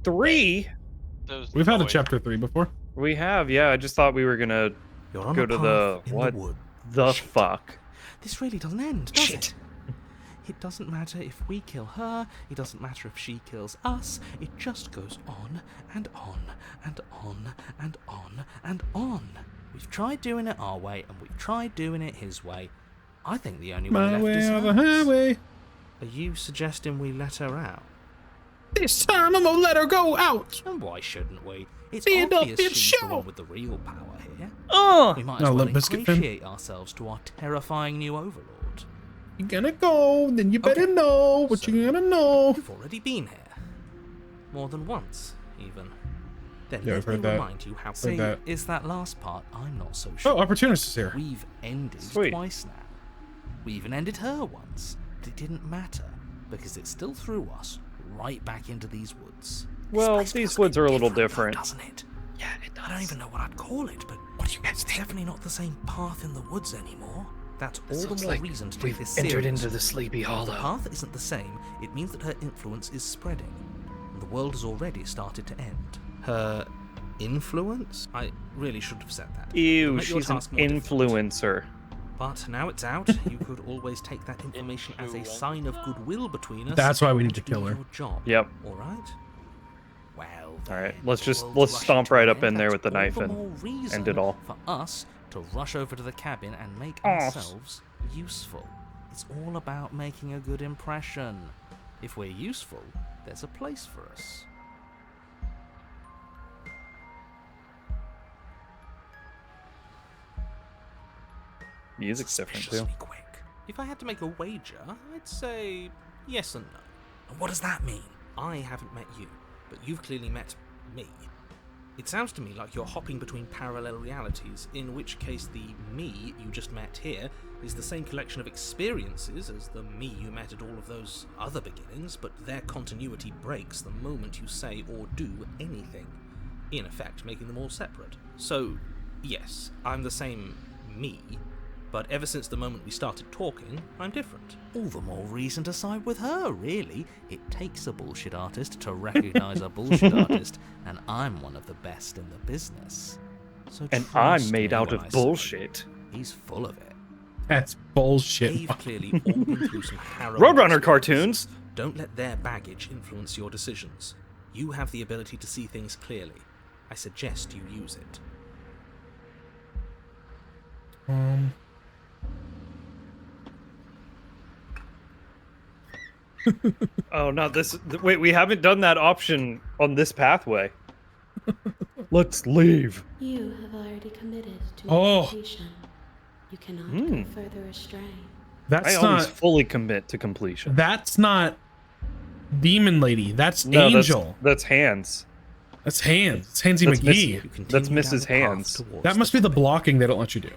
3? We've had a chapter 3 before. We have, yeah. I just thought we were gonna go to the what? The fuck? This really doesn't end, does it? It doesn't matter if we kill her, it doesn't matter if she kills us, it just goes on and on and on and on and on. We've tried doing it our way and we've tried doing it his way. I think the only way My left way is or the hers. highway. Are you suggesting we let her out? This time I'm gonna let her go out. And why shouldn't we? It's Stand up obvious and she's the shout. one with the real power here. Oh! We might No, as well Limp Bizkit fan. ingratiate ourselves to our terrifying new overlord. You're gonna go, then you better Okay. know what So, you're gonna know. You've already been here. More than once, even. Then Yeah, let I've heard me that. remind you how... See, that. it's that last part I'm not so sure. Oh, Opportunist is here. We've ended Sweet. twice now. We even ended her once, but it didn't matter, because it still threw us right back into these woods. Well, This place these feels woods bit are a little different, different. though, doesn't it? Yeah, it does. I don't even know what I'd call it, but What do you guys it's think? definitely not the same path in the woods anymore. That's all Sounds the more like reason to take we've this entered serious. into the Sleepy If the Hollow. path isn't the same, it means that her influence is spreading, and the world has already started to end. Her influence? I really should have said that. Ew, It'll make your she's an task more difficult. influencer. But now it's out, you could always take that information as a sign of goodwill between us. That's why we need to and kill do her. your job. Yep. All right. Well. All right, then, let's the just world's let's rushing stomp to right an up in end. there That's with the all knife the and more reason end it all. for us to rush over to the cabin and make Aw. ourselves useful. It's all about making a good impression. If we're useful, there's a place for us. Music's different too. Suspiciously quick. If I had to make a wager, I'd say yes and no. And what does that mean? I haven't met you, but you've clearly met me. It sounds to me like you're hopping between parallel realities, in which case the me you just met here is the same collection of experiences as the me you met at all of those other beginnings, but their continuity breaks the moment you say or do anything, in effect making them all separate. So, yes, I'm the same me, but ever since the moment we started talking, I'm different. All the more reason to side with her, really. It takes a bullshit artist to recognize a bullshit artist, and I'm one of the best in the business. So And trust I'm made me out when of I say bullshit. He's full of it. That's bullshit. They've clearly all been through some harrowing Roadrunner experiences. cartoons. Don't let their baggage influence your decisions. You have the ability to see things clearly. I suggest you use it. Oh, not this. Wait, we haven't done that option on this pathway. Let's leave. You have already committed to Oh. completion. You cannot go further astray. That's I always not. fully commit to completion. That's not Demon Lady. That's No, Angel. That's Hands. That's Hands. It's Handsy That's McGee. You continue That's down Mrs. the path Hands. towards That must be the blocking they don't let you do.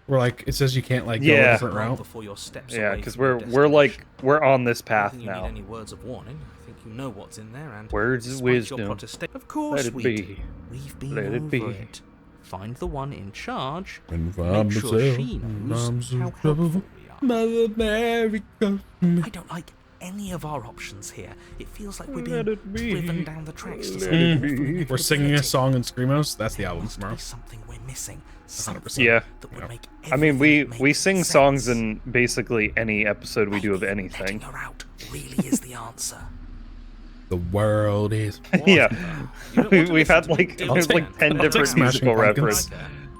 Where like it says you can't like go a Yeah. different right route. before your steps Yeah, away because from your we're like destination. we're on this I path don't think you now. need any words of warning. I think you know what's in there, and Words of despite your wisdom. protesta- Of course Let it we be. do. We've been Let it over be. it. Find the one in charge. And Make sure she knows how helpful we are. Mother America. I don't like any of our options here. It feels like we're Let being it be. driven down the tracks to Let some it awful be. We're singing a inevitability. song in ScreamOs. That's the There album must tomorrow. be something we're missing. 100%. Something Yeah. that would Yeah. make I mean, we everything make sing sense. songs in basically any episode we do of Maybe anything. letting her out really is the answer. The world is. Yeah, You don't want to we've listen had to me, like do there's you? like 10 I'll take different Smashing musical Pumpkins. references.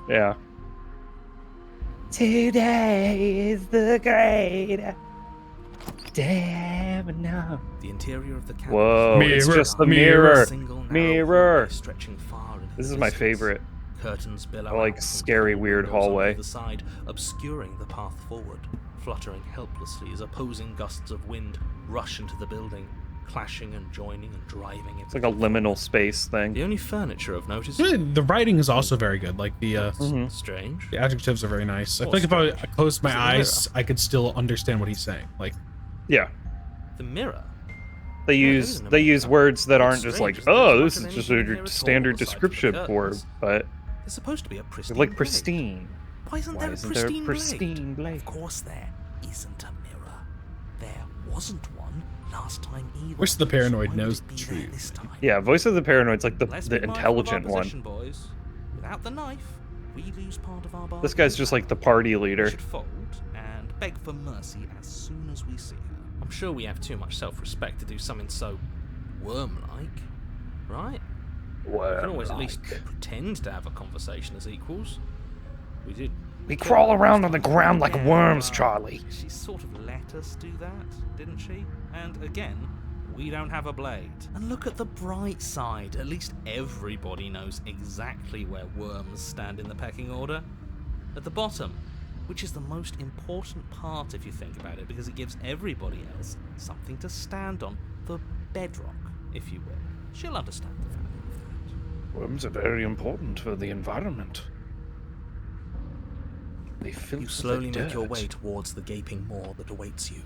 Yeah. Today is the great day of now. The interior of the cabin. Whoa, it's Mirror, just the mirror, mirror. Single narrow Mirror. hallway stretching far into This the is my distance. favorite. Curtains billow I like out from scary, tall weird windows on hallway. either side, obscuring the path forward, fluttering helplessly as opposing gusts of wind rush into the building, clashing and joining and driving it. It's like a liminal space thing. The only furniture of note is The writing is also very good. Like the strange. the adjectives are very nice. I Or feel like if I closed my Is it a eyes, I could still understand what he's saying. Like Yeah, The mirror. they Yeah, use isn't it? they use words that It's aren't just strange, like, isn't it? oh, There's this not is just anything in there a at all standard aside from the description for, curtains. but There's supposed to be a pristine. like blade. pristine. Why isn't Why there a isn't there a pristine, pristine blade? Of course there isn't a mirror. There wasn't one. last time either. Wish the paranoid So why knows would it the be there truth. this time? Yeah, voice of the paranoid's like Let's the be mindful of our intelligent one. position, boys. Without the knife, we lose part of our bargain. This guy's just like the party We leader. should fold and beg for mercy as soon as we see her. I'm sure we have too much self-respect to do something so worm-like, right? We can always at least pretend to have a conversation as equals. We did. We crawl around on the Yeah, ground like worms, well, Charlie. She sort of let us do that, didn't she? And again, we don't have a blade. And look at the bright side. At least everybody knows exactly where worms stand in the pecking order. At the bottom, which is the most important part if you think about it, because it gives everybody else something to stand on. The bedrock, if you will. She'll understand the value of that. Worms are very important for the environment. They filter You slowly the make your dirt. way towards the gaping maw that awaits you.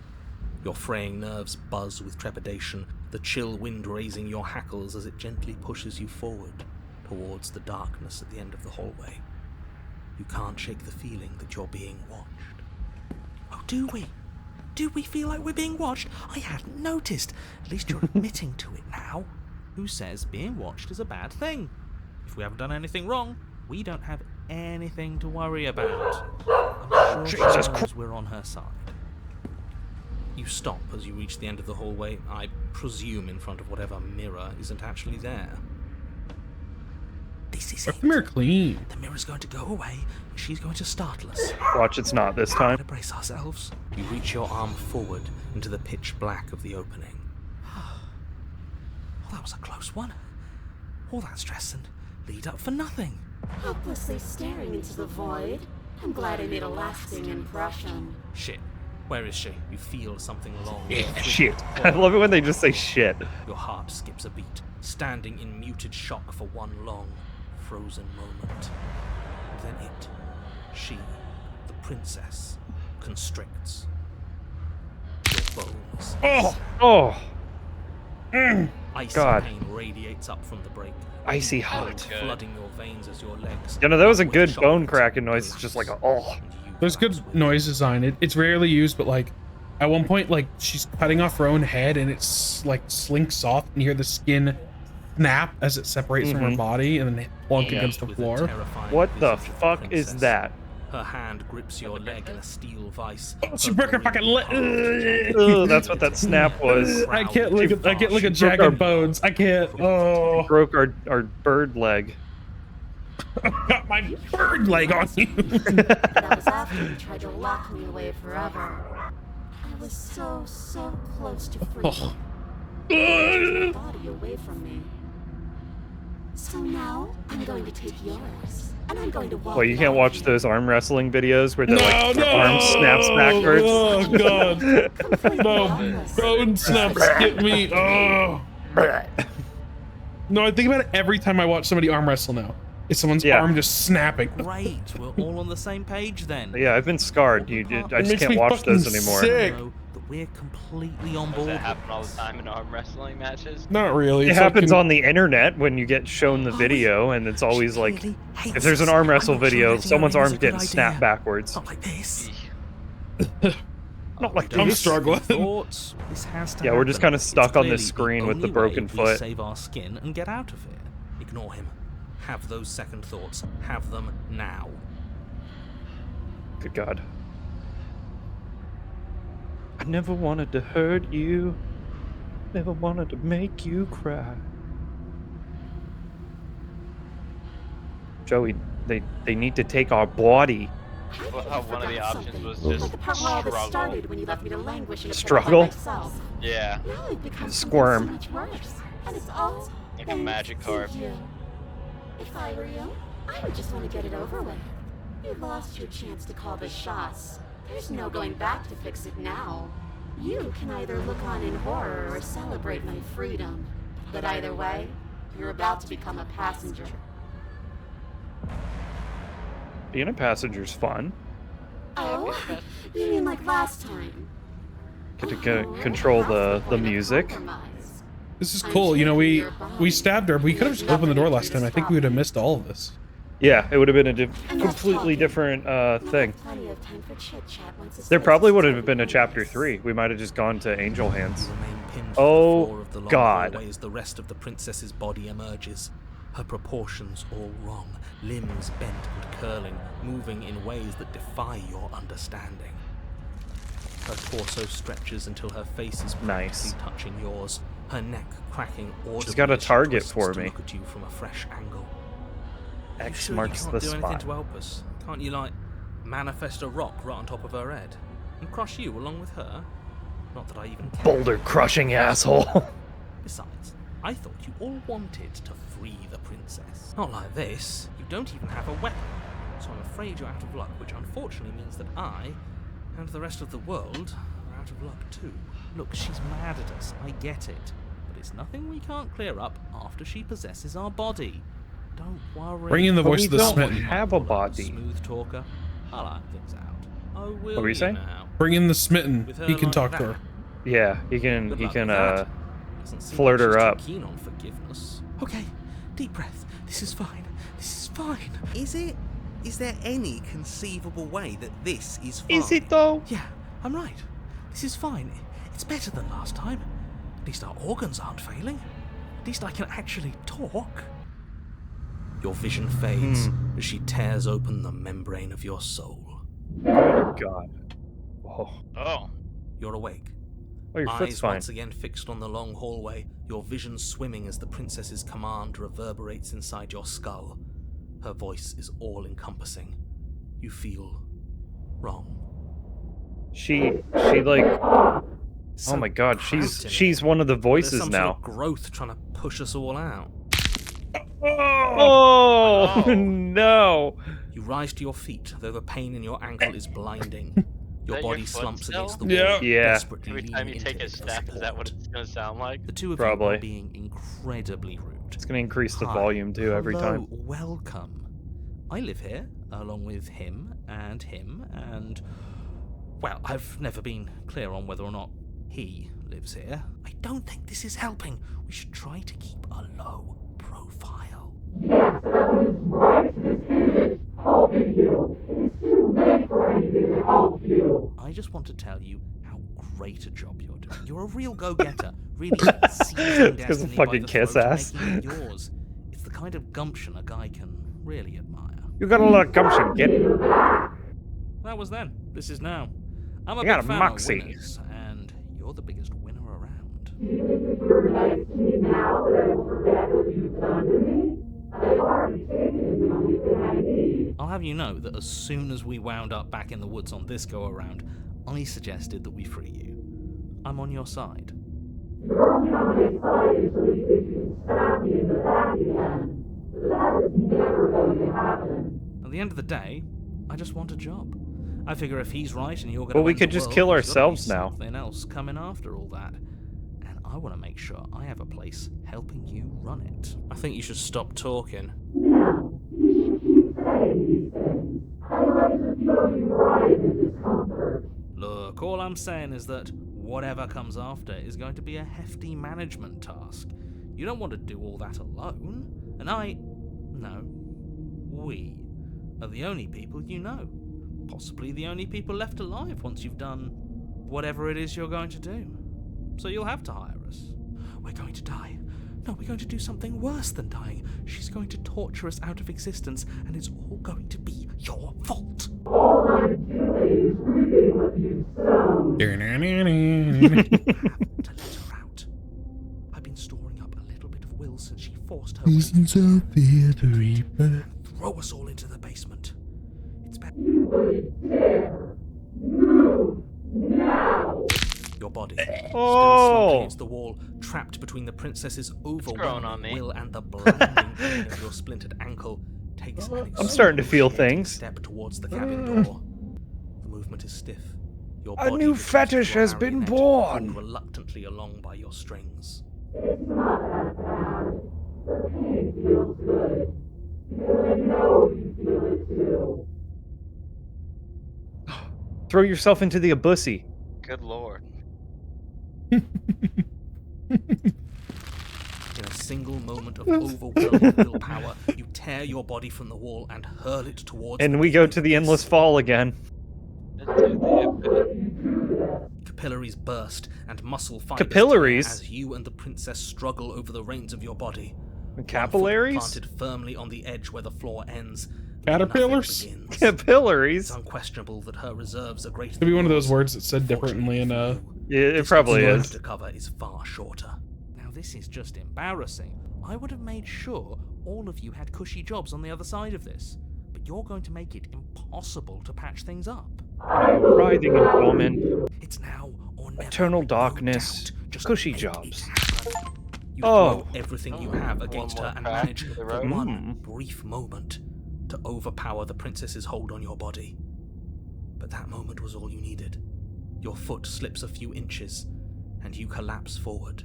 Your fraying nerves buzz with trepidation, the chill wind raising your hackles as it gently pushes you forward towards the darkness at the end of the hallway. You can't shake the feeling that you're being watched. Oh, do we? Do we feel like we're being watched? I hadn't noticed. At least you're admitting to it now. Who says being watched is a bad thing? If we haven't done anything wrong, we don't have anything to worry about. I'm sure Jesus she knows we're on her side. You stop as you reach the end of the hallway, I presume in front of whatever mirror isn't actually there. This is Wipe it. the mirror clean. The mirror's going to go away, and she's going to startle us. Watch, it's not this Better time. brace ourselves. You reach your arm forward into the pitch black of the opening. Oh, that was a close one. All that stress and lead up for nothing. Helplessly staring into the void. I'm glad I made a lasting impression. Shit. Where is she? You feel something long. Shit. I love it when they just say shit. Your heart skips a beat, standing in muted shock for one long, frozen moment. And then it, she, the princess, constricts. Your bones. Oh, Icy God. pain radiates up from the break. icy Blood hot. flooding your veins as your legs. You know, that was a with good shock bone cracking noise. It's just like a, oh. and you There's good collapse with noise design. It's rarely used, but like at one point, like she's cutting off her own head and it's like slinks off, and you hear the skin snap as it separates from her body and then plunk it. against the With a floor. terrifying What the visage of fuck princess. is that? Her hand grips your leg in a steel vice. She broke her fucking leg. Oh, that's what that snap was. I can't look at She jagged broke our- bones. I can't. Oh, Broke our bird leg. got my bird leg on you. That was after you tried to lock me away forever. I was so close to freedom. Oh. Your body away from me. So now I'm going to take yours, and I'm going to walk. Well, you can't down watch here. those arm wrestling videos where they're No, like no. their arm snaps backwards. Oh god. Completely No, harmless. bone snaps get me. Oh. No, I think about it every time I watch somebody arm wrestle now. It's someone's Yeah. arm just snapping. Great, we're all on the same page then. Yeah, I've been scarred. I It just makes can't me watch those fucking anymore. sick. Know that we're completely on Does board. that happen all the time in arm wrestling matches? Not really. It It's happens like on the internet when you get shown the video, and it's always like, Clearly hates if there's an us. arm I'm wrestle not sure video, letting her someone's in is arm's a good getting idea. snapped backwards. Not like this. Not like I'm this. struggling. Thoughts? This has to Yeah, we're just happen. kinda stuck It's on this clearly screen with the only broken way we foot. save our skin and get out of here. Ignore him. Have those second thoughts. Have them now. Good God. I never wanted to hurt you. Never wanted to make you cry. Joey, they need to take our body. I Well, think how you one of the forgot options something. was Like just the part where all this struggle. started when you left me to languish in a pit Struggle? by myself. Yeah, Now it becomes Squirm. something so much worse. And it's all like a thanks magic to card. you. If I were you, I would just want to get it over with. You lost your chance to call the shots. There's no going back to fix it now. You can either look on in horror or celebrate my freedom. But either way, you're about to become a passenger. Being a passenger's fun. Oh, you mean like last time? Get to Oh, control that's the point of music. compromise. This is cool. You know, we stabbed her. We could have just opened the door last time. I think we would have missed all of this. Yeah, it would have been a I'm not completely talking. different We'll thing. have plenty of time for chit-chat once this There place probably is would have taken been a place. chapter 3. We might have just gone to Angel Hands. You remain pinned Oh, to the floor of the long God. hallway as the rest of the princess's body emerges. Her proportions all wrong, limbs bent and curling, moving in ways that defy your understanding. Her torso stretches until her face is Nice. practically touching yours, her neck cracking audibly. She's got a as she target twists for to me. Look at you from a fresh angle. Are you X sure marks you the can't do anything spot. to help us? Can't you, like, manifest a rock right on top of her head and crush you along with her? Not that I even care. Boulder crushing asshole. Besides, I thought you all wanted to free the princess. Not like this. You don't even have a weapon. So I'm afraid you're out of luck, which unfortunately means that I, and the rest of the world, are out of luck too. Look, she's mad at us, I get it. But it's nothing we can't clear up after she possesses our body. Don't worry. Bring in the But voice we of the don't smitten. have a body. Smooth talker. I'll iron things out. Oh, will What were you saying? now? Bring in the smitten. With her He can like talk to that. her. Yeah, he can Good he luck can with that. Doesn't seem flirt like her she's too up. keen on forgiveness. Okay, deep breath. This is fine. This is fine. Is it? Is there any conceivable way that this is fine? Is it though? Yeah, I'm right. This is fine. It's better than last time. At least our organs aren't failing. At least I can actually talk. Your vision fades as she tears open the membrane of your soul. Oh God. Oh, Oh. You're awake. oh your foot's Eyes fine. once again fixed on the long hallway, your vision swimming as the princess's command reverberates inside your skull. Her voice is all-encompassing. You feel wrong. She like. So Oh my God, cramped in she's here. one of the There's voices some now. sort of growth trying to push us all out. Oh Oh. no! You rise to your feet, though the pain in your ankle is blinding. Your That your body foot slumps still? against the Yeah. wall, Yeah. desperately Every time you leaning take into a it for step, is that what support. it's gonna sound like? The two of Probably. you are being incredibly rude. It's gonna increase the Hi. volume too every Hello, time. welcome. I live here, along with him, and... Well, I've never been clear on whether or not he lives here. I don't think this is helping. We should try to keep a low profile. I just want to tell you how great a job you're doing. You're a real go-getter, really seizing It's 'cause of destiny by fucking the kiss throat and ass. making it yours. It's the kind of gumption a guy can really admire. You got a lot of gumption, kid. That was then. This is now. I'm a You big got a fan moxie. of winners, and you're the biggest winner around. I'll have you know that as soon as we wound up back in the woods on this go around, I suggested that we free you. I'm on your side. At the end of the day, I just want a job. I figure if he's right and you're gonna Well, we win could the just world, kill there's gotta be ourselves now. Something else coming after all that. And I want to make sure I have a place helping you run it. I think you should stop talking. Look, all I'm saying is that whatever comes after is going to be a hefty management task. You don't want to do all that alone. And we are the only people you know. Possibly the only people left alive once you've done whatever it is you're going to do. So you'll have to hire us. We're going to die. No, we're going to do something worse than dying. She's going to torture us out of existence, and it's all going to be your fault. To let her out. I've been storing up a little bit of will since she forced her way Seasons of fear the reaper. throw us all into the basement. It's better. Your body, still slumped against the wall, trapped between the princess's growing on overwhelming me. will and the blinding pain of your splintered ankle, takes an I'm starting to feel excruciating things. step towards the cabin door. The movement is stiff. Your A body new becomes fetish your has been marionette, born. pulled reluctantly along by your strings. Throw yourself into the abussy. Good lord. In a single moment of overwhelming willpower, you tear your body from the wall and hurl it towards And the we go beaming to the abyss. endless fall again. Let's do the Capella capillaries burst and muscle fibers Capillaries? tear as you and the princess struggle over the reins of your body. Capillaries? One foot planted firmly on the edge where the floor ends. Caterpillars? nothing begins. Capillaries? It's unquestionable that her reserves are greater. Could be than one of those yours. words that's said differently in Yeah, it probably Distance is. to cover is far shorter. Now this is just embarrassing. I would have made sure all of you had cushy jobs on the other side of this, but you're going to make it impossible to patch things up. Writhing in torment, It's now or never. eternal no darkness, doubt. Just cushy make jobs. it happen. You Oh. throw everything you have against One her more and crack manage to the for road. one brief moment to overpower the princess's hold on your body. But that moment was all you needed. Your foot slips a few inches, and you collapse forward.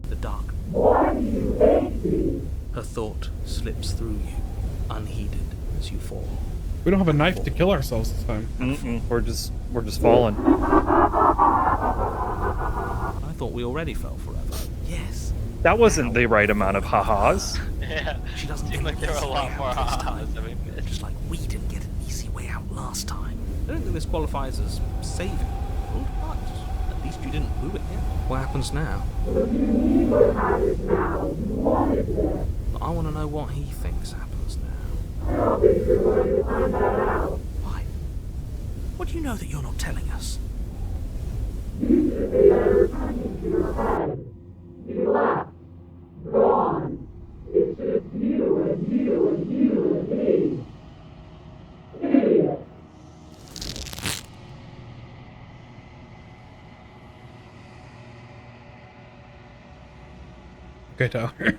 The dark. Her thought slips through you, unheeded as you fall. We don't have a knife to kill ourselves this time. We're just falling. I thought we already fell forever. Yes. That wasn't the right amount of ha-has. Yeah. She doesn't Seemed get like there were a easy lot way more out this time. ha-has than we missed. Just like we didn't get an easy way out last time. I don't think this qualifies as saving, but at least you didn't boo it yet. What happens now? I want to know what he thinks happens now. Why? What do you know that you're not telling us? Okay, Tyler.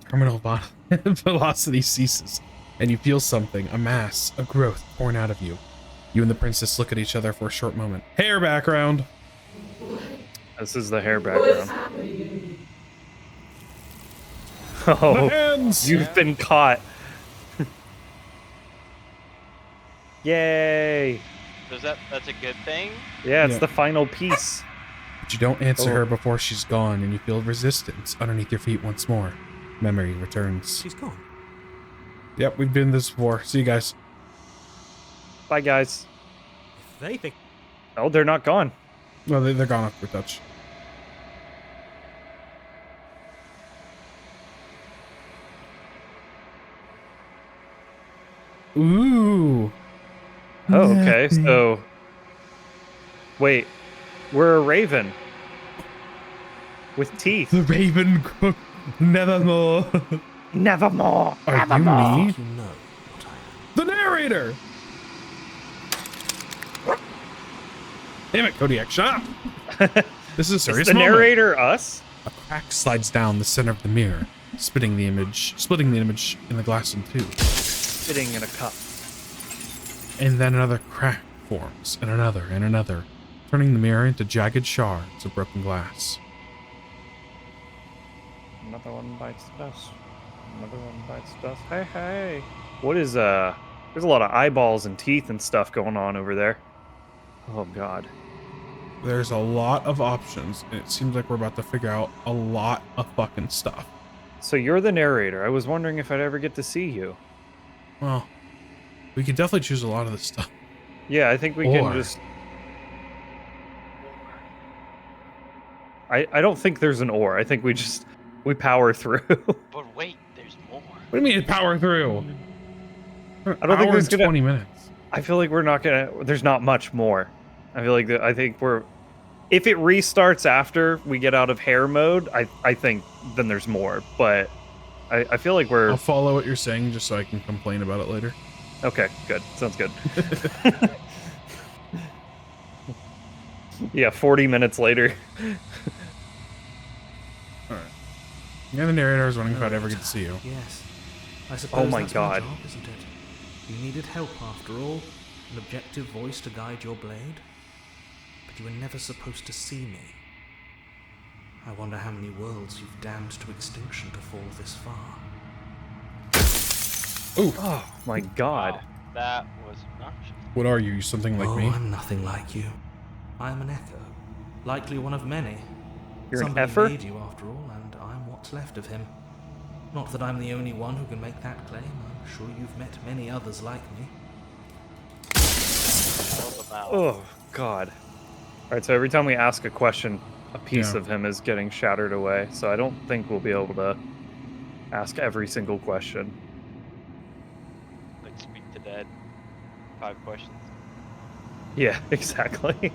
Terminal velocity ceases, and you feel something, a mass, a growth pouring out of you. You and the princess look at each other for a short moment. Hair background. This is the hair background. The Oh, hands! you've been caught. Yay! So that's a good thing? Yeah, it's Yeah. the final piece. But you don't answer Oh. her before she's gone, and you feel resistance underneath your feet once more. Memory returns. She's gone. Yep, we've been this before. See you guys. Bye, guys. They think. Oh, they're not gone. Well, they're gone off your touch. Ooh. Oh, okay. Nothing. So, wait, we're a raven with teeth. The Raven Cook. Nevermore. Nevermore. Are you Nevermore. me? You know what I am. The narrator. Damn it, Kodiak, shut up. This is a Is serious the moment. narrator us? A crack slides down the center of the mirror, splitting the image in the glass in two. Sitting in a cup. And then another crack forms, and another, turning the mirror into jagged shards of broken glass. Another one bites dust. Another one bites dust. Hey, hey. What is, there's a lot of eyeballs and teeth and stuff going on over there. Oh, God. There's a lot of options, and it seems like we're about to figure out a lot of fucking stuff. So you're the narrator. I was wondering if I'd ever get to see you. Well, we could definitely choose a lot of this stuff. Yeah, I think we Or- can just... I don't think there's an or. I think we power through. But wait, there's more. What do you mean power through? I don't think there's gonna... 20 minutes. I feel like we're not gonna... There's not much more. I feel like I think we're... If it restarts after we get out of hair mode, I think then there's more. But I feel like we're... I'll follow what you're saying just so I can complain about it later. Okay, good. Sounds good. Yeah, 40 minutes later. Alright. Yeah, the narrator is wondering if I'd ever get to see you. Yes. I suppose my that's God. my job, isn't it? You needed help after all. An objective voice to guide your blade. But you were never supposed to see me. I wonder how many worlds you've damned to extinction to fall this far. Oh my God. Wow, that was obnoxious. What are you? Something like me? I'm nothing like you. I am an echo. Likely one of many. You're an Somebody effer? made you after all, and I'm what's left of him. Not that I'm the only one who can make that claim. I'm sure you've met many others like me. All the mouth. Oh, God. All right, so every time we ask a question, a piece Yeah. of him is getting shattered away. So I don't think we'll be able to ask every single question. Like speak to dead. 5 questions. Yeah, exactly.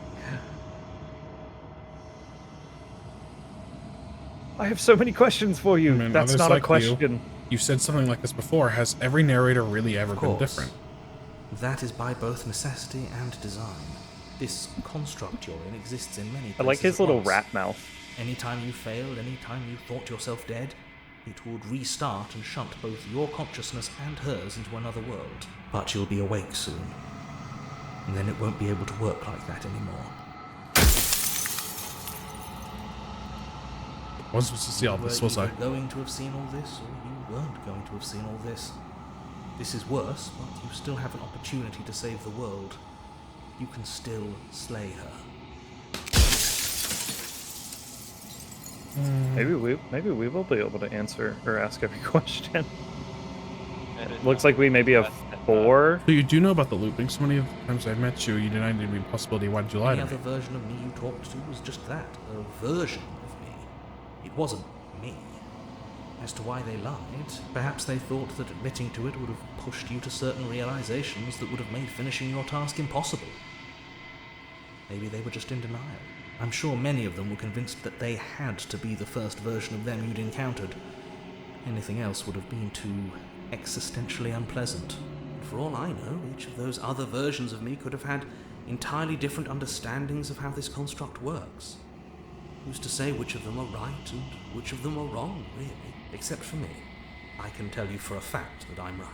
I have so many questions for you. I mean, That's others not a like question. You said something like this before. Has every narrator really ever Of been course. different? That is by both necessity and design. This construct you're in exists in many places I like his at little once. rat mouth. Anytime you failed, anytime you thought yourself dead, it would restart and shunt both your consciousness and hers into another world. But you'll be awake soon. And then it won't be able to work like that anymore. I wasn't supposed to see all You this, were was I? either going to have seen all this, or you weren't going to have seen all this. This is worse, but you still have an opportunity to save the world. You can still slay her. Maybe we will be able to answer or ask every question. That is Looks not like we maybe have best I thought. 4. So you do know about the looping. So many times I met you, you denied any possibility. Why did you lie Any to other me? version of me you talked to was just that, a version of me. It wasn't me. As to why they lied, perhaps they thought that admitting to it would have pushed you to certain realizations that would have made finishing your task impossible. Maybe they were just in denial. I'm sure many of them were convinced that they had to be the first version of them you'd encountered. Anything else would have been too existentially unpleasant. And for all I know, each of those other versions of me could have had entirely different understandings of how this construct works. Who's to say which of them are right and which of them are wrong, really? Except for me. I can tell you for a fact that I'm right.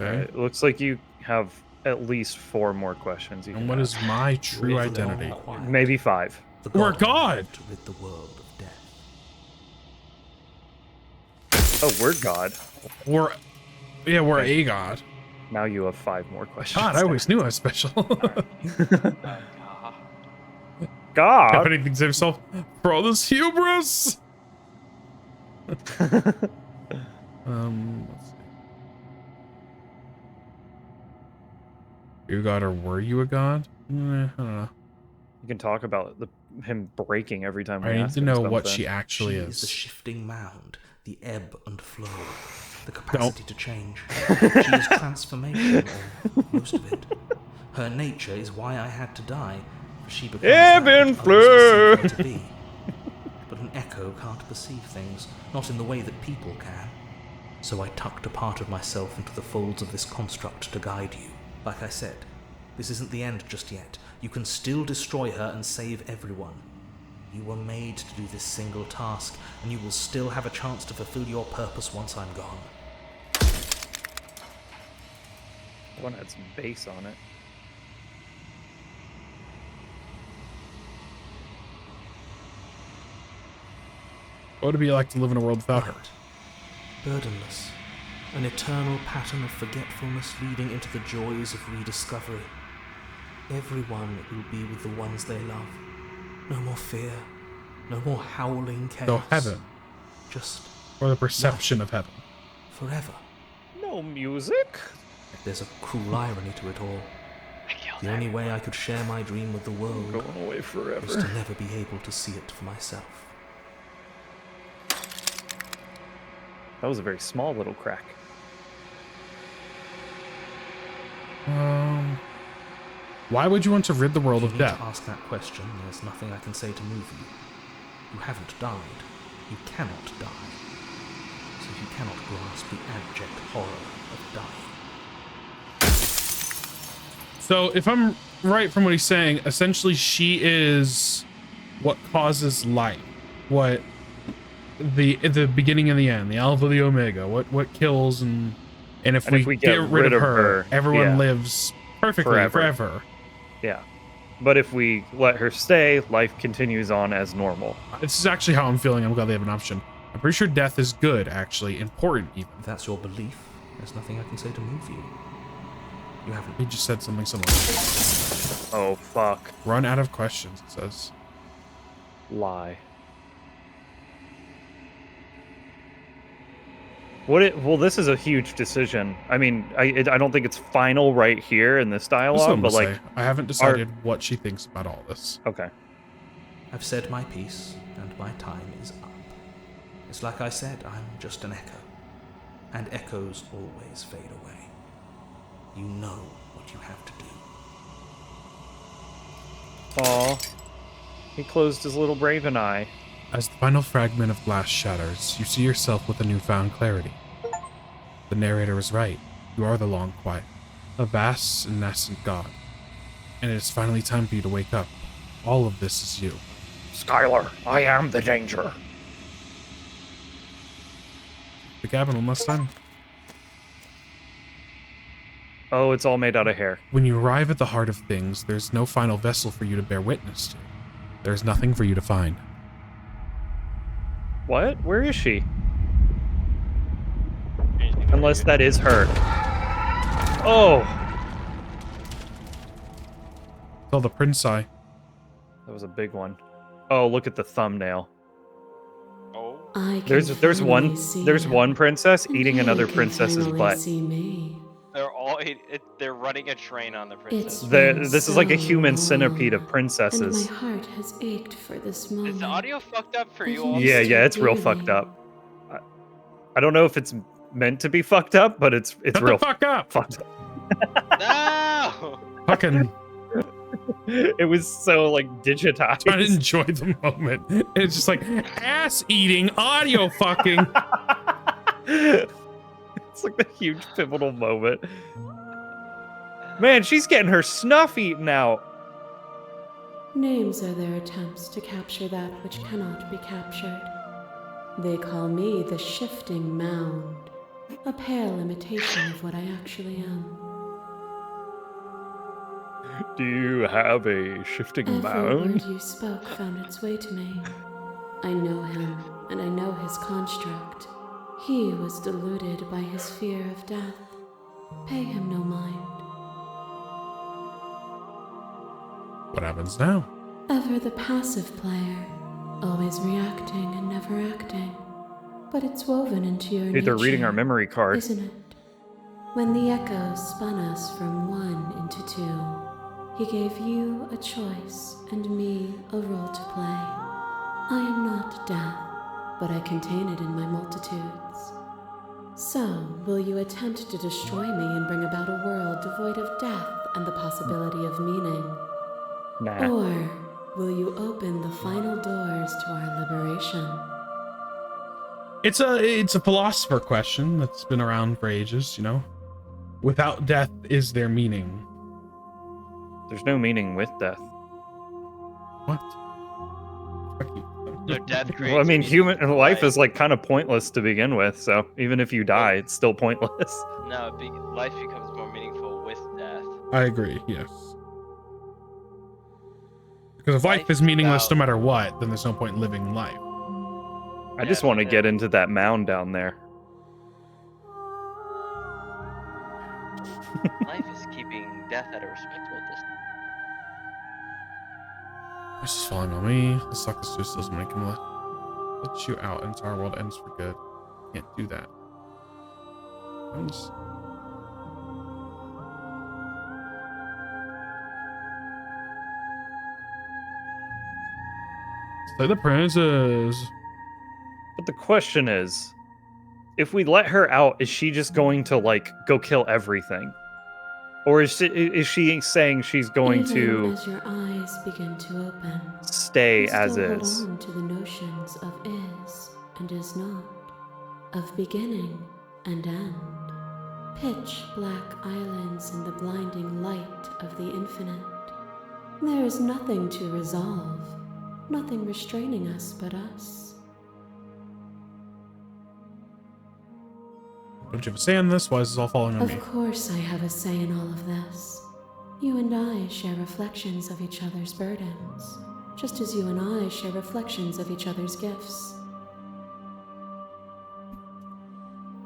Okay. It looks like you have at least 4 more questions. You And can what is ask. my true Live long identity? and quiet. Maybe 5. The We're God God! to rid the world of death. Oh, we're God. We're Okay. a god. Now you have 5 more questions. God, I always knew I was special. God. God. Have anything to say himself for all this hubris? Let's see. You a god or were you a god? I don't know. You can talk about him breaking every time we I need ask to him know what something. she actually She is the is. shifting mound, the ebb and flow, the capacity to change. She is transformation, or most of it. Her nature is why I had to die, for she becomes Ebb that and which others flow. perceive her to be. But an echo can't perceive things, not in the way that people can. So I tucked a part of myself into the folds of this construct to guide you. Like I said, this isn't the end just yet. You can still destroy her and save everyone. You were made to do this single task, and you will still have a chance to fulfill your purpose once I'm gone. I want to add some bass on it. What would it be like to live in a world without her? Right. Burdenless. An eternal pattern of forgetfulness leading into the joys of rediscovery. Everyone will be with the ones they love. No more fear. No more howling chaos. So heaven, Just or the perception of heaven. forever. No music? There's a cruel irony to it all. I killed The only way I could share my dream with the world Going away was forever. to never be able to see it for myself. That was a very small little crack. Why would you want to rid the world If you of need death? to ask that question, there's nothing I can say to move you. You haven't died. You cannot die. So you cannot grasp the abject horror of dying. So if I'm right from what he's saying, essentially she is what causes life. What the beginning and the end, the alpha, the omega, what kills and if we get rid of her, everyone yeah, lives perfectly forever. Yeah. But if we let her stay, life continues on as normal. This is actually how I'm feeling. I'm glad they have an option. I'm pretty sure death is good, actually, important even. If that's your belief, there's nothing I can say to move you. You haven't. He just said something similar. Oh, fuck. Run out of questions, it says. Lie. Well, this is a huge decision. I mean, I don't think it's final right here in this That's what I'm dialogue, gonna but say. like, I haven't decided what she thinks about all this. okay. I've said my piece, and my time is up. It's like I said, I'm just an echo. And echoes always fade away. You know what you have to do. Aw. He closed his little Raven eye. As the final fragment of glass shatters, you see yourself with a newfound clarity. The narrator is right. You are the Long Quiet, a vast and nascent god. And it is finally time for you to wake up. All of this is you. Skylar, I am the danger. The cabin one last time. Oh, it's all made out of hair. When you arrive at the heart of things, there's no final vessel for you to bear witness to. There's nothing for you to find. What? Where is she? Unless that is her. Oh! Tell the prince eye. That was a big one. Oh, look at the thumbnail. Oh, There's one princess eating another princess's butt. they're running a train on the princess. This is like a human centipede of princesses. And my heart has ached for this moment. Is the audio fucked up for you I all? Yeah, it's real fucked up. I don't know if it's meant to be fucked up, but it's Shut real the fuck up! fucked up. No! Fucking It was so like digitized. trying to enjoy the moment. It's just like ass eating, audio fucking. It's like the huge pivotal moment. Man, she's getting her snuff eaten out. Names are their attempts to capture that which cannot be captured. They call me the shifting mound, a pale imitation of what I actually am. Do you have a shifting Every mound? word you spoke found its way to me. I know him, and I know his construct. He was deluded by his fear of death. Pay him no mind. What happens now? Ever the passive player, always reacting and never acting. But it's woven into your Dude, they're reading our nature, memory card. isn't it? When the echoes spun us from one into two, he gave you a choice and me a role to play. I am not death, but I contain it in my multitudes. So, will you attempt to destroy me and bring about a world devoid of death and the possibility of meaning? Nah. Or will you open the final doors to our liberation? It's a philosopher question that's been around for ages, you know? Without death, is there meaning? There's no meaning with death. What? Fuck you. No, death creates Well, I mean, meaning human in life is like kind of pointless to begin with, so even if you die, it's still pointless. No, life becomes more meaningful with death. I agree, yes. Because if life Life is is meaningless no about- matter what, then there's no point in living life. I just want to get into that mound down there. Life is keeping death at a respectable distance. It's just falling on me. Let's talk this just doesn't make him let you out until our world ends for good. Can't do that. Slay the princess. But the question is, if we let her out, is she just going to like go kill everything? Or is she saying she's going Even to as your eyes begin to open, stay you as still is? hold on to the notions of is and is not, of beginning and end. Pitch black islands in the blinding light of the infinite. There is nothing to resolve, nothing restraining us but us. Don't you have a say in this? Why is this all falling on me? Of course I have a say in all of this. You and I share reflections of each other's burdens, just as you and I share reflections of each other's gifts.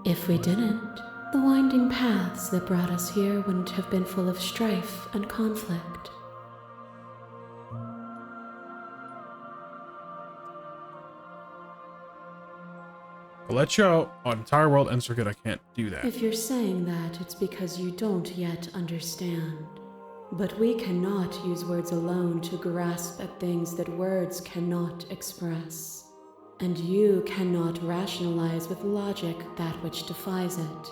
If we didn't, the winding paths that brought us here wouldn't have been full of strife and conflict. The let you out on entire world ends for good. I can't do that. If you're saying that, it's because you don't yet understand. But we cannot use words alone to grasp at things that words cannot express. And you cannot rationalize with logic that which defies it.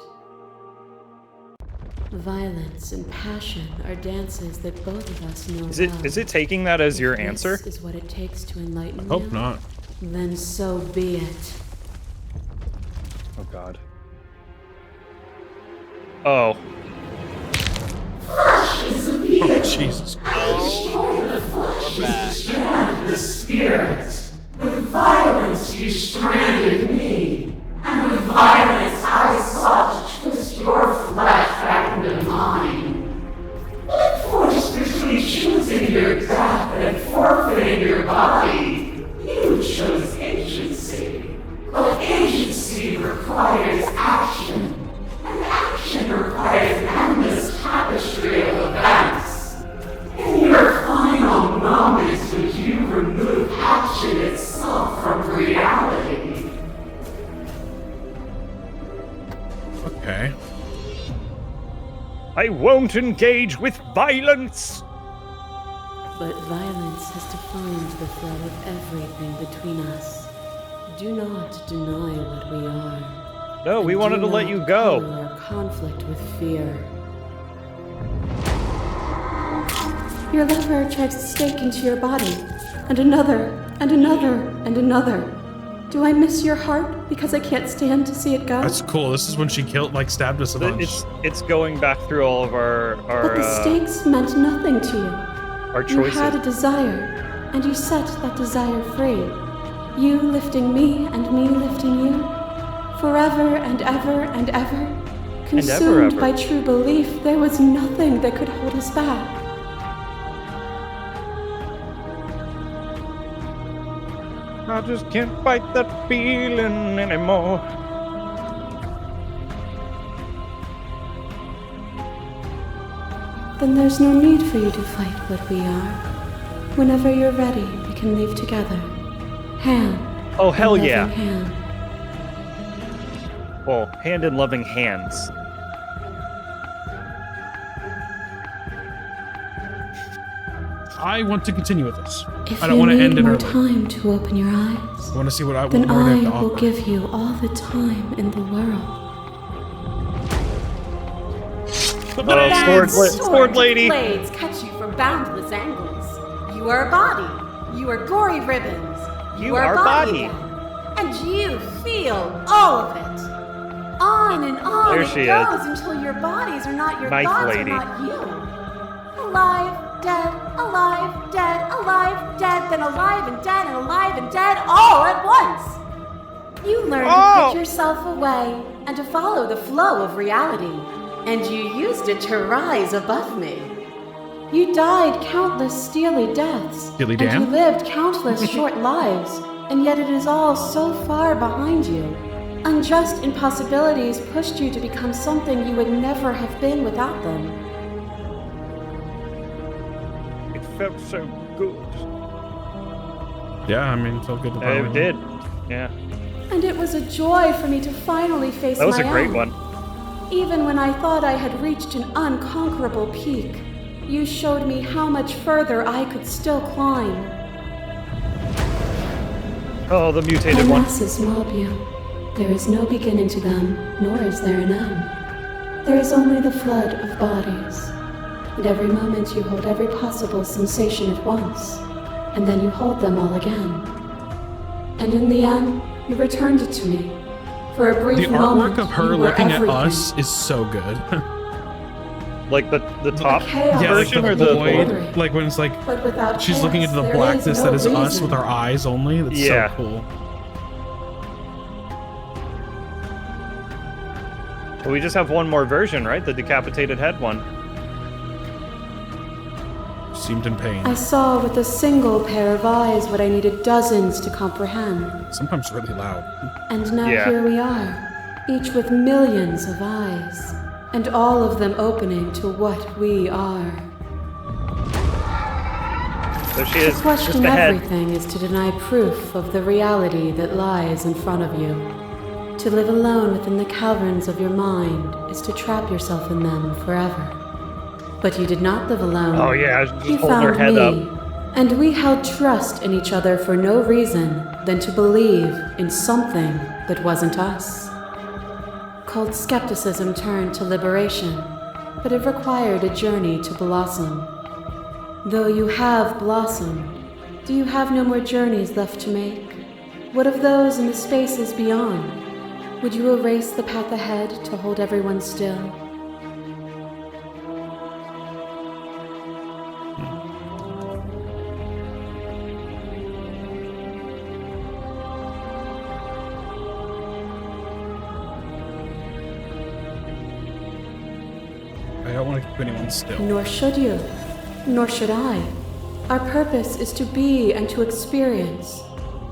Violence and passion are dances that both of us know well. Is it taking that as your If answer? This is what it takes to enlighten you. Hope not. Then so be it. Oh god. Oh. Oh, Jesus. We're back. The spirits. With violence you stranded me, and with violence I sought to twist your flesh back into mine. Forced between choosing your death and forfeiting your body, you chose agency. But agency requires action, and action requires an endless tapestry of events. In your final moments would you remove action itself from reality? Okay. I won't engage with violence! But violence has defined the thread of everything between us. Do not deny what we are. No, we And wanted do to let not you go. color our conflict with fear. Your lover drives a stake into your body, and another, and another, and another. Do I miss your heart because I can't stand to see it go? That's cool. This is when she stabbed us a bunch. It's going back through all of But the stakes meant nothing to you. our You choices. had a desire, and you set that desire free. You lifting me and me lifting you. Forever and ever and ever. Consumed ever. by true belief, there was nothing that could hold us back. I just can't fight that feeling anymore. Then there's no need for you to fight what we are. Whenever you're ready, we can leave together. Hand. Oh, hell in loving yeah. Hand. Well, hand in loving hands. I want to continue with this. If I don't you want to need end it more early. time to open your eyes, I want to see what then more they I have to will offer. give you all the time in the world. Sword lady. Blades cut you from boundless angles. You are a body. You are gory ribbons. You are body. again. And you feel all of it. On and on There it she is. goes until your bodies are not your Knife thoughts lady. are not you. Alive, dead, alive, dead, alive, dead, then alive and dead and alive and dead all at once. You learn to put yourself away and to follow the flow of reality. And you used it to rise above me. You died countless steely deaths. Steely and Dan? you lived countless short lives, and yet it is all so far behind you. Unjust impossibilities pushed you to become something you would never have been without them. It felt so good. Yeah, I mean, it felt good to It finally- did. Yeah. And it was a joy for me to finally face That was my a great own. one. Even when I thought I had reached an unconquerable peak, you showed me how much further I could still climb. Oh, the mutated one. masses mob you. There is no beginning to them, nor is there an end. There is only the flood of bodies. And every moment you hold every possible sensation at once, and then you hold them all again. And in the end, you returned it to me. For a brief The moment, artwork of her you were looking at everything. us is so good. Like the top chaos Yeah, like version the or the void, like when it's like But without she's looking chaos, into the there blackness no that is us reason. with our eyes only. That's Yeah. so cool. Well, we just have one more version, right? The decapitated head one. Seemed in pain. I saw with a single pair of eyes what I needed dozens to comprehend. Sometimes really loud. And now Yeah. here we are, each with millions of eyes, and all of them opening to what we are. There she To is, just question ahead. everything is to deny proof of the reality that lies in front of you. To live alone within the caverns of your mind is to trap yourself in them forever. But you did not live alone. Oh yeah, just You holding her found head me, up. and we held trust in each other for no reason than to believe in something that wasn't us. Cold skepticism turned to liberation, but it required a journey to blossom. Though you have blossomed, do you have no more journeys left to make? What of those in the spaces beyond? Would you erase the path ahead to hold everyone still? I don't want to keep anyone still. Nor should you. Nor should I. Our purpose is to be and to experience,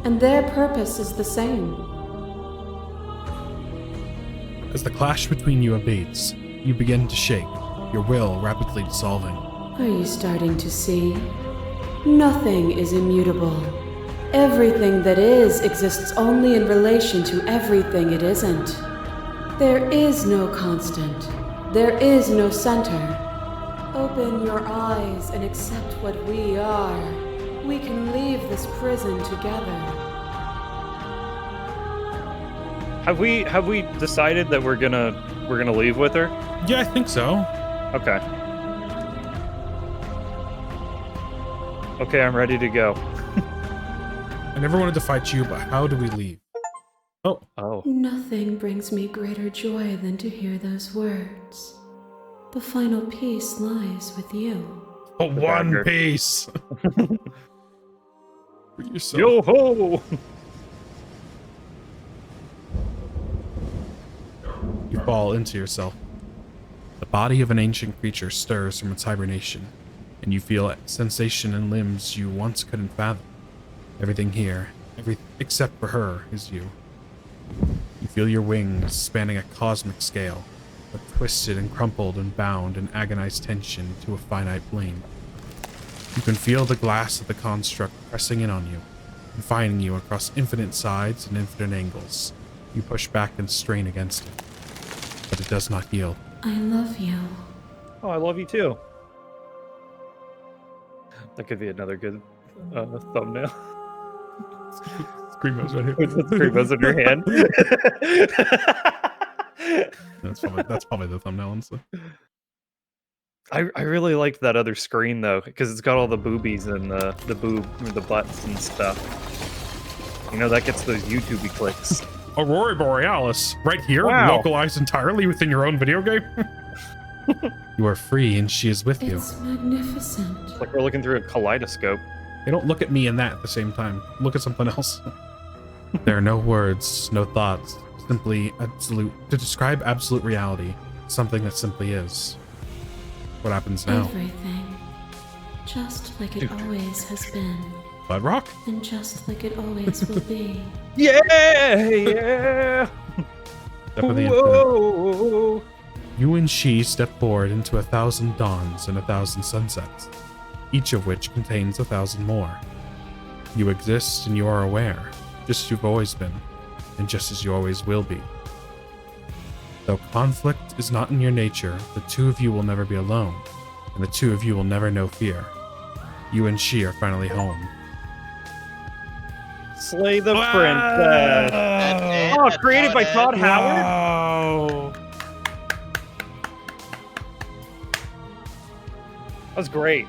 and their purpose is the same. As the clash between you abates, you begin to shake, your will rapidly dissolving. Are you starting to see? Nothing is immutable. Everything that is exists only in relation to everything it isn't. There is no constant. There is no center. Open your eyes and accept what we are. We can leave this prison together. Have we decided that we're gonna leave with her? Yeah, I think so. Okay. Okay, I'm ready to go. I never wanted to fight you, but how do we leave? Oh, Oh. Nothing brings me greater joy than to hear those words. The final piece lies with you. a One dagger. Piece. For yourself. Yo ho! You fall into yourself. The body of an ancient creature stirs from its hibernation, and you feel a sensation in limbs you once couldn't fathom. Everything here, except for her, is you. You feel your wings spanning a cosmic scale, but twisted and crumpled and bound in agonized tension to a finite plane. You can feel the glass of the construct pressing in on you, confining you across infinite sides and infinite angles. You push back and strain against it, but it does not yield. I love you. Oh, I love you too. That could be another good thumbnail. ScreamOs right here. With the ScreamOs in your hand. That's probably the thumbnail, honestly. I really liked that other screen though, because it's got all the boobies and the butts and stuff. You know, that gets those YouTube clicks. Aurora Borealis, right here, Wow. localized entirely within your own video game. You are free, and she is with you. It's magnificent. It's like we're looking through a kaleidoscope. Hey, don't look at me and that at the same time. Look at something else. There are no words, no thoughts, simply absolute. To describe absolute reality, something that simply is. What happens now? Everything. Just like it always has been. Blood Rock? And just like it always will be. Yeah, yeah. Step of the infinite. Whoa. You and she step forward into 1,000 dawns and 1,000 sunsets, each of which contains 1,000 more. You exist and you are aware, just as you've always been, and just as you always will be. Though conflict is not in your nature, the two of you will never be alone, and the two of you will never know fear. You and she are finally home. Slay the princess. Oh, created by Todd Howard? Wow. That was great.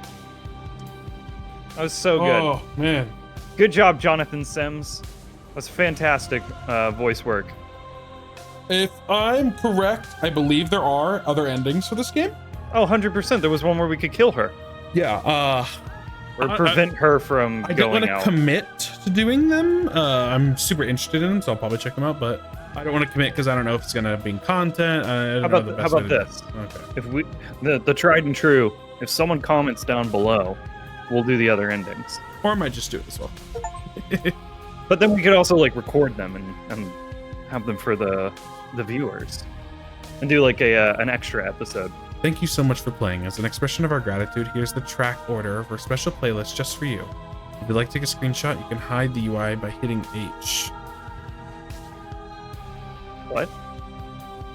That was so good. Oh, man. Good job, Jonathan Sims. That's fantastic voice work. If I'm correct, I believe there are other endings for this game. Oh, 100%. There was one where we could kill her. Yeah, Or prevent her from I don't going want to out. commit to doing them. I'm super interested in them, so I'll probably check them out, but I don't want to commit because I don't know if it's going to be in content. I don't know the How best about way to do this? it. Okay. If we the tried and true, if someone comments down below, we'll do the other endings. Or I might just do it as well. But then we could also like record them and have them for the viewers. And do like an extra episode. Thank you so much for playing. As an expression of our gratitude, here's the track order of our special playlist just for you. If you'd like to take a screenshot, you can hide the UI by hitting H. What?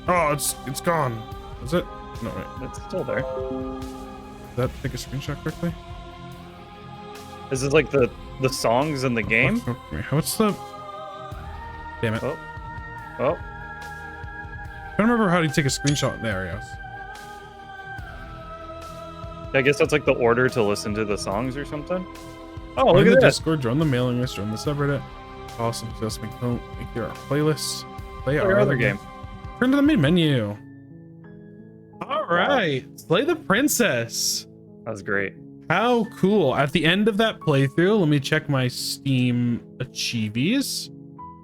Oh, it's gone. Is it? No, wait. It's still there. Did that take a screenshot quickly? Is it like the songs in the game? What's the... Damn it. Oh. I don't remember how to take a screenshot. There he goes. I guess that's like the order to listen to the songs or something. Oh, Join look the at this. Discord, join the mailing list, join the subreddit. Awesome. Just make your playlist. Play Our other game. Turn to the main menu. All right. Slay the Princess. That was great. How cool. At the end of that playthrough, let me check my Steam achievies.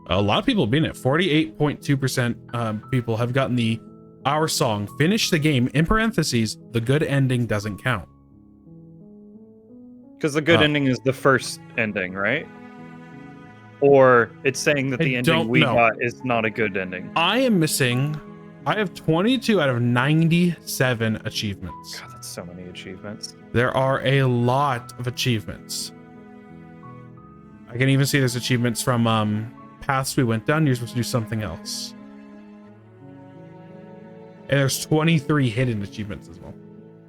A lot of people have been at 48.2% people have gotten our song, finish the game, in parentheses, the good ending doesn't count. Because the good ending is the first ending, right? Or it's saying that the ending we got is not a good ending. I have 22 out of 97 achievements. God, that's so many achievements. There are a lot of achievements. I can even see there's achievements from paths we went down. You're supposed to do something else. And there's 23 hidden achievements as well.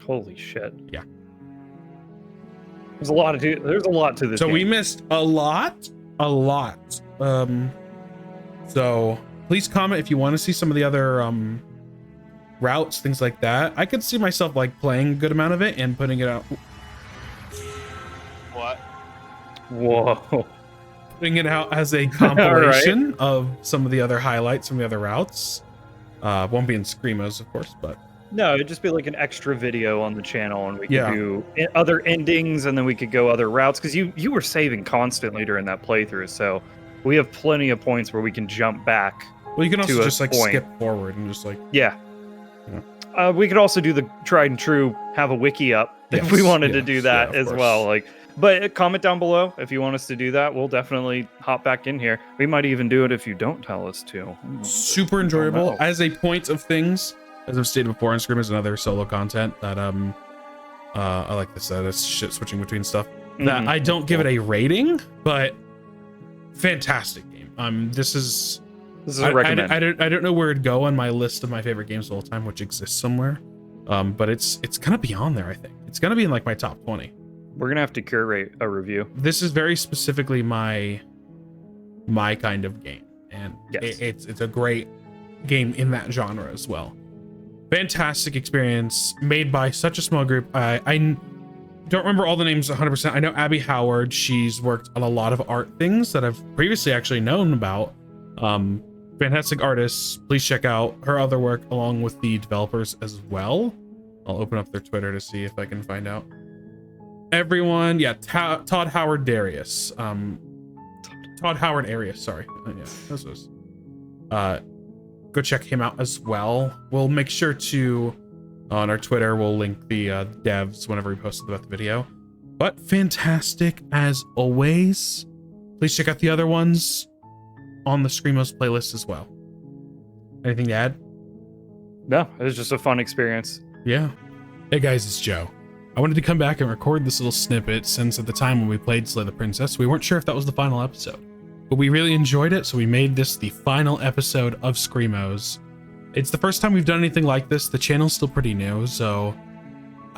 Holy shit. Yeah. There's a lot to this So game. we missed a lot. So please comment if you want to see some of the other routes, things like that. I could see myself like playing a good amount of it and putting it out. What? Whoa. Putting it out as a compilation of some of the other highlights from the other routes. Won't be in ScreamOs, of course, but No, it'd just be like an extra video on the channel, and we could do other endings, and then we could go other routes. Because you were saving constantly during that playthrough, so we have plenty of points where we can jump back. Well, you can also just like point. skip forward and just like we could also do the tried and true, have a wiki up if we wanted to do that as well. Like, but comment down below if you want us to do that. We'll definitely hop back in here. We might even do it if you don't tell us to. Super enjoyable. As a point of things, as I've stated before, on Scream is another solo content that I like this shit switching between stuff. That I don't give it a rating, but fantastic game. This is a recommend. I don't know where it'd go on my list of my favorite games of all time, which exists somewhere. But it's gonna be on there. I think it's gonna be in like my top 20. We're gonna have to curate a review. This is very specifically my kind of game, and it's a great game in that genre as well. Fantastic experience made by such a small group. I don't remember all the names 100%. I know Abby Howard. She's worked on a lot of art things that I've previously actually known about. Fantastic artists. Please check out her other work along with the developers as well. I'll open up their Twitter to see if I can find out. Everyone, Todd Howard Darius. Todd Howard Arias, sorry. This was. Go check him out as well. We'll make sure to, on our Twitter, we'll link the devs whenever we post about the video. But fantastic as always. Please check out the other ones on the ScreamOs playlist as well. Anything to add? No, it was just a fun experience. Yeah. Hey guys, it's Joe. I wanted to come back and record this little snippet since at the time when we played Slay the Princess, we weren't sure if that was the final episode. But we really enjoyed it, so we made this the final episode of ScreamOs. It's the first time we've done anything like this. The channel's still pretty new, so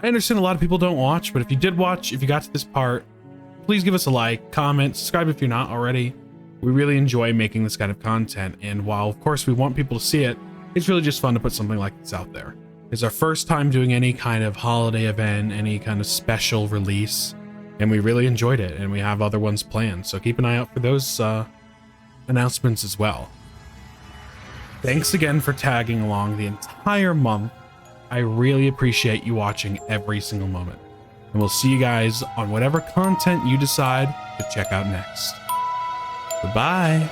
I understand a lot of people don't watch, but if you did watch, if you got to this part, please give us a like, comment, subscribe if you're not already. We really enjoy making this kind of content, and while of course we want people to see it, it's really just fun to put something like this out there. It's our first time doing any kind of holiday event, any kind of special release, and we really enjoyed it, and we have other ones planned, so keep an eye out for those announcements as well. Thanks again for tagging along the entire month. I really appreciate you watching every single moment, and we'll see you guys on whatever content you decide to check out next. Goodbye.